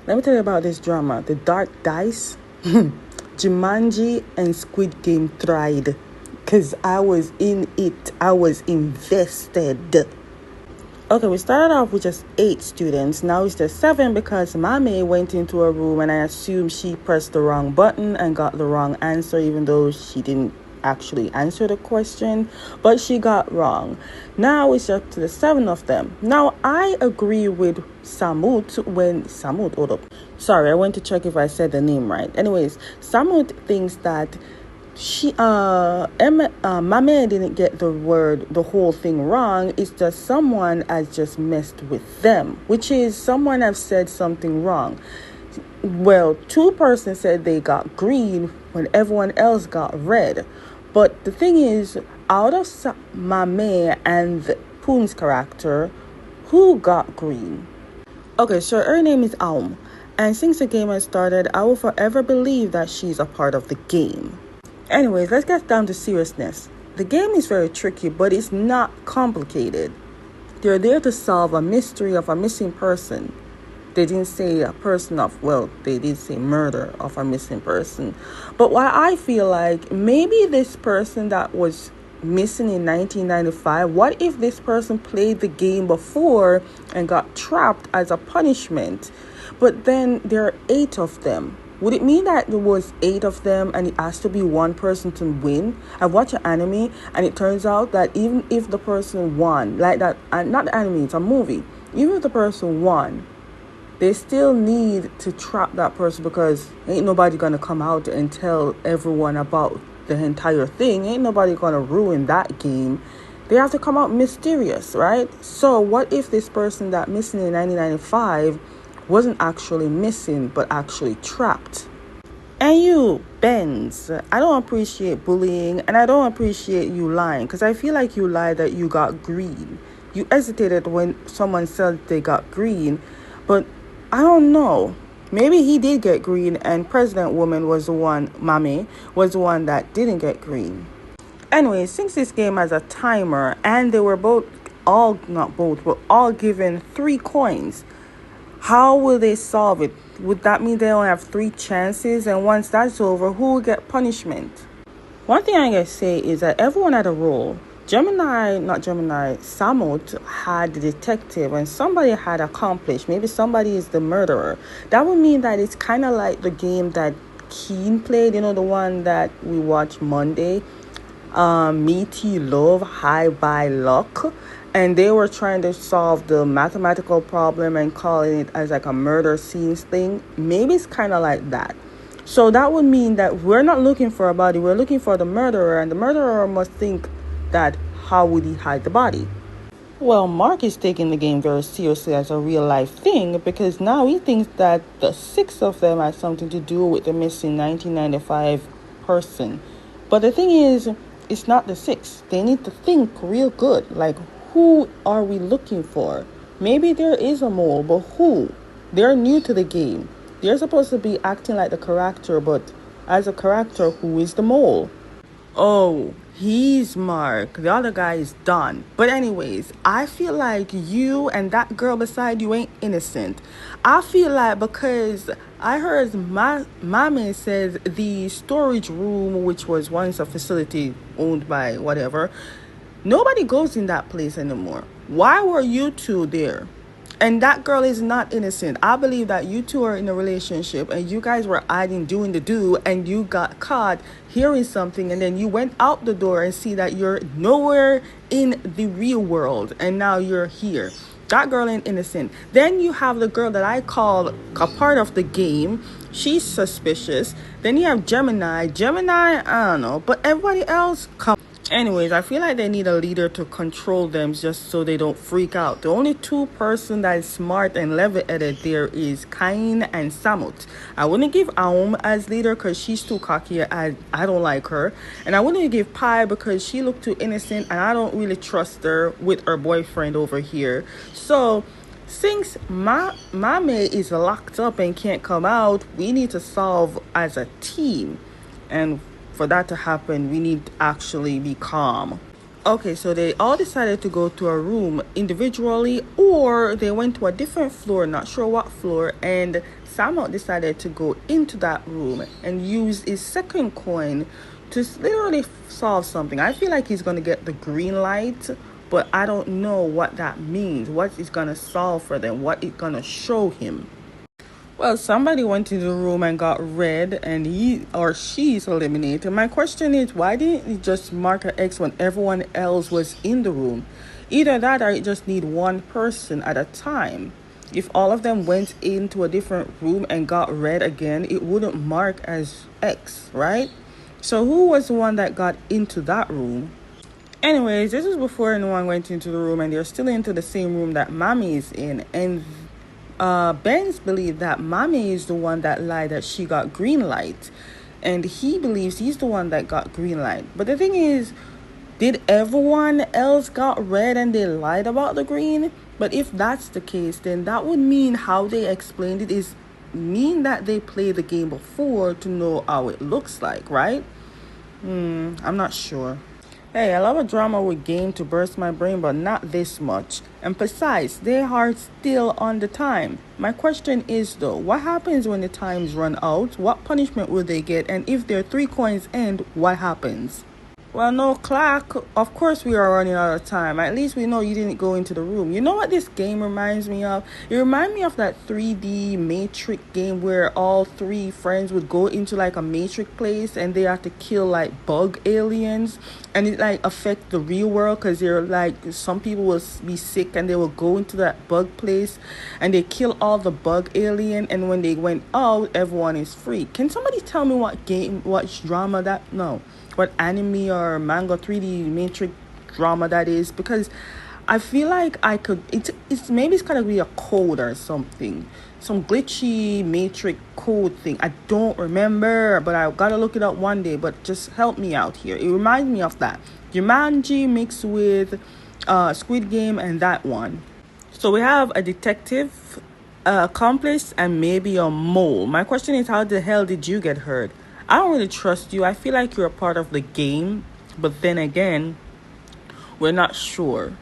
Let me tell you about this drama. The Dark Dice, Jumanji, and Squid Game tried. Because I was in it. I was invested. Okay, we started off with just 8 students. Now it's just 7 because Mame went into a room and I assume she pressed the wrong button and got the wrong answer, even though she didn't actually answer the question, but she got wrong. Now it's up to the 7 of them. Now I agree with Samut, hold up. Sorry, I went to check if I said the name right. Anyways, Samut thinks that Mame didn't get the whole thing wrong. It's just someone has just messed with them, which is someone have said something wrong. Well, 2 persons said they got green when everyone else got red. But the thing is, out of Mame and Poon's character, who got green? Okay, so her name is Aum. And since the game has started, I will forever believe that she's a part of the game. Anyways, let's get down to seriousness. The game is very tricky, but it's not complicated. They're there to solve a mystery of a missing person. They didn't say they did say murder of a missing person. But why I feel like maybe this person that was missing in 1995, what if this person played the game before and got trapped as a punishment? But then there are 8 of them. Would it mean that there was 8 of them and it has to be one person to win? I watch an anime and it turns out that even if the person won, like that, and not the anime, it's a movie, even if the person won, they still need to trap that person because ain't nobody gonna come out and tell everyone about the entire thing. Ain't nobody gonna ruin that game. They have to come out mysterious, right? So what if this person that missing in 1995 wasn't actually missing but actually trapped? And you, Benz, I don't appreciate bullying and I don't appreciate you lying, because I feel like you lied that you got green. You hesitated when someone said they got green, but I don't know. Maybe he did get green and President Woman was the one, Mame, was the one that didn't get green. Anyway, since this game has a timer and they were all given 3 coins, how will they solve it? Would that mean they only have 3 chances? And once that's over, who will get punishment? One thing I gotta say is that everyone had a role. Samut had the detective and somebody had accomplice. Maybe somebody is the murderer. That would mean that it's kind of like the game that Keen played, the one that we watched Monday. Meaty Love, High by Luck. And they were trying to solve the mathematical problem and calling it as like a murder scenes thing. Maybe it's kind of like that. So that would mean that we're not looking for a body. We're looking for the murderer. And the murderer must think that how would he hide the body? Well, Mark is taking the game very seriously as a real life thing, because now he thinks that the 6 of them has something to do with the missing 1995 person. But the thing is, it's not the 6. They need to think real good. Like, who are we looking for? Maybe there is a mole, but who? They're new to the game. They're supposed to be acting like the character, but as a character, who is the mole? Oh, he's Mark. The other guy is Don. But anyways, I feel like you and that girl beside you ain't innocent. I feel like because I heard my man says the storage room, which was once a facility owned by whatever, nobody goes in that place anymore. Why were you 2 there? And that girl is not innocent. I believe that you 2 are in a relationship and you guys were doing the do, and you got caught hearing something, and then you went out the door and see that you're nowhere in the real world, and now you're here. That girl ain't innocent. Then you have the girl that I call a part of the game. She's suspicious. Then you have Gemini, I don't know, but everybody else Anyways, I feel like they need a leader to control them just so they don't freak out. The only 2 person that is smart and level-headed there is Kain and Samut. I wouldn't give Aum as leader because she's too cocky. I don't like her. And I wouldn't give Pai because she looked too innocent and I don't really trust her with her boyfriend over here. So since Mame is locked up and can't come out, we need to solve as a team. And for that to happen, we need to actually be calm. Okay, so they all decided to go to a room individually, or they went to a different floor, not sure what floor, and Samuel decided to go into that room and use his second coin to literally solve something. I feel like he's going to get the green light, but I don't know what that means, what it's going to solve for them, what it's going to show him. Well, somebody went into the room and got red, and he or she's eliminated. My question is, why didn't you just mark an X when everyone else was in the room? Either that, or you just need one person at a time. If all of them went into a different room and got red again, it wouldn't mark as X, right? So who was the one that got into that room? Anyways, this is before anyone went into the room, and they're still into the same room that Mommy is in, and Benz believed that Mommy is the one that lied that she got green light, and he believes he's the one that got green light. But the thing is, did everyone else got red and they lied about the green? But if that's the case, then that would mean how they explained it is mean that they played the game before to know how it looks like, right? I'm not sure. Hey, I love a drama with game to burst my brain, but not this much. And besides, they are still on the time. My question is though, what happens when the times run out? What punishment will they get? And if their 3 coins end, what happens? Well, no, Clark, of course we are running out of time. At least we know you didn't go into the room. You know what this game reminds me of? It reminds me of that 3D Matrix game where all 3 friends would go into like a Matrix place and they have to kill like bug aliens. And it like affect the real world because they're like, some people will be sick and they will go into that bug place and they kill all the bug alien. And when they went out, everyone is free. Can somebody tell me what game, what drama that, no, what anime or manga 3D Matrix drama that is? Because I feel like I could, it's maybe it's gonna be a code or something, some glitchy Matrix code thing. I don't remember, but I gotta look it up one day. But just help me out here. It reminds me of that Jumanji mixed with Squid Game and that one. So we have a detective, accomplice, and maybe a mole. My question is, how the hell did you get hurt? I don't really trust you. I feel like you're a part of the game, but then again, we're not sure.